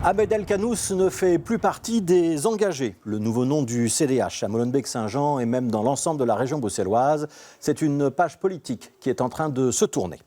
Ahmed El Kannous ne fait plus partie des engagés. Le nouveau nom du CDH à Molenbeek-Saint-Jean et même dans l'ensemble de la région bruxelloise, c'est une page politique qui est en train de se tourner.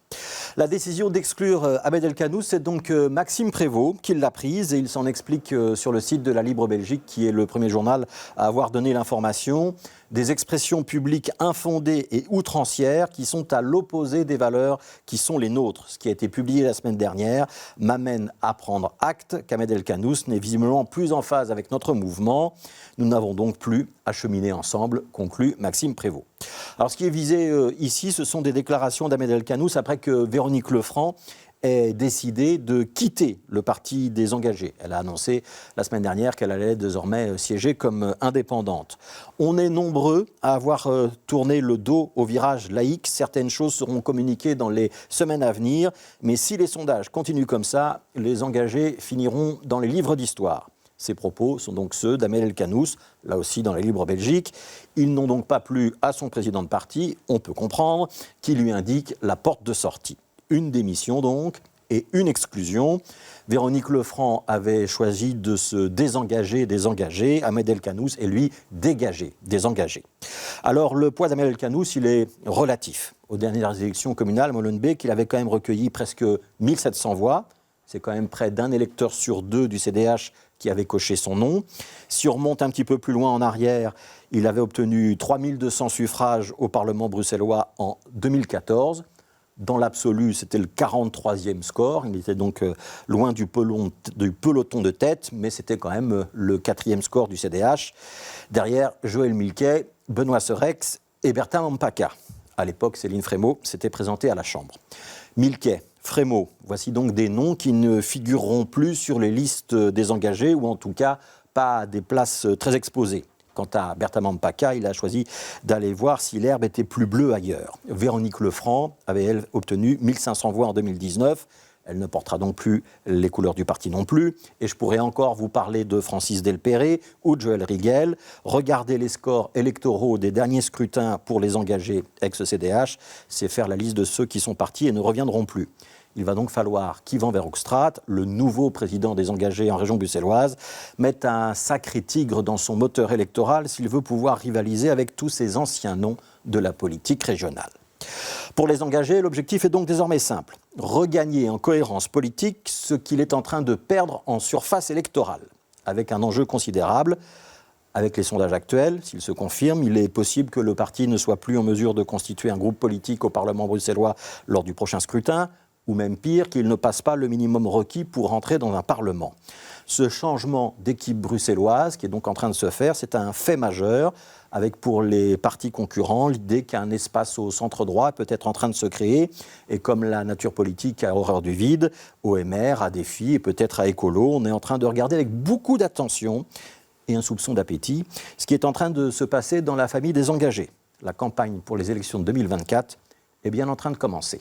La décision d'exclure Ahmed El Kannous, c'est donc Maxime Prévost qui l'a prise et il s'en explique sur le site de la Libre Belgique, qui est le premier journal à avoir donné l'information. Des expressions publiques infondées et outrancières qui sont à l'opposé des valeurs qui sont les nôtres. Ce qui a été publié la semaine dernière m'amène à prendre acte qu'Ahmed El Kannous n'est visiblement plus en phase avec notre mouvement. Nous n'avons donc plus à cheminer ensemble, conclut Maxime Prévost. Alors ce qui est visé ici, ce sont des déclarations d'Ahmed El Kannous après que Véronique Lefranc ait décidé de quitter le parti des engagés. Elle a annoncé la semaine dernière qu'elle allait désormais siéger comme indépendante. On est nombreux à avoir tourné le dos au virage laïque. Certaines choses seront communiquées dans les semaines à venir. Mais si les sondages continuent comme ça, les engagés finiront dans les livres d'histoire. Ces propos sont donc ceux d'Ahmed El Kannous, là aussi dans la Libre Belgique. Ils n'ont donc pas plu à son président de parti, on peut comprendre, qui lui indique la porte de sortie. Une démission donc et une exclusion. Véronique Lefranc avait choisi de se désengager des engagés. Ahmed El Kannous est lui dégagé des engagés. Alors le poids d'Ahmed El Kannous, il est relatif. Aux dernières élections communales à Molenbeek, il avait quand même recueilli presque 1700 voix. C'est quand même près d'un électeur sur deux du CDH qui avait coché son nom. Si on remonte un petit peu plus loin en arrière, il avait obtenu 3200 suffrages au Parlement bruxellois en 2014. Dans l'absolu, c'était le 43e score. Il était donc loin du peloton de tête, mais c'était quand même le 4e score du CDH. Derrière, Joël Milquet, Benoît Serex et Bertin Mampaka. À l'époque, Céline Frémaux s'était présentée à la Chambre. Milquet, Frémaux, voici donc des noms qui ne figureront plus sur les listes des engagés, ou en tout cas pas à des places très exposées. Quant à Bertin Mampaka, il a choisi d'aller voir si l'herbe était plus bleue ailleurs. Véronique Lefranc avait, elle, obtenu 1500 voix en 2019. Elle ne portera donc plus les couleurs du parti non plus. Et je pourrais encore vous parler de Francis Delperré ou de Joël Riguel. Regardez les scores électoraux des derniers scrutins pour les engagés ex-CDH. C'est faire la liste de ceux qui sont partis et ne reviendront plus. Il va donc falloir qu'Yvan Verhofstadt, le nouveau président des engagés en région bruxelloise, mette un sacré tigre dans son moteur électoral s'il veut pouvoir rivaliser avec tous ces anciens noms de la politique régionale. Pour les engagés, l'objectif est donc désormais simple. Regagner en cohérence politique ce qu'il est en train de perdre en surface électorale, avec un enjeu considérable. Avec les sondages actuels, s'ils se confirment, il est possible que le parti ne soit plus en mesure de constituer un groupe politique au Parlement bruxellois lors du prochain scrutin, ou même pire, qu'il ne passe pas le minimum requis pour entrer dans un Parlement. Ce changement d'équipe bruxelloise qui est donc en train de se faire, c'est un fait majeur, avec pour les partis concurrents l'idée qu'un espace au centre droit peut être en train de se créer, et comme la nature politique a horreur du vide, OMR, à Défi et peut-être à Écolo, on est en train de regarder avec beaucoup d'attention et un soupçon d'appétit ce qui est en train de se passer dans la famille des engagés. La campagne pour les élections de 2024 est bien en train de commencer.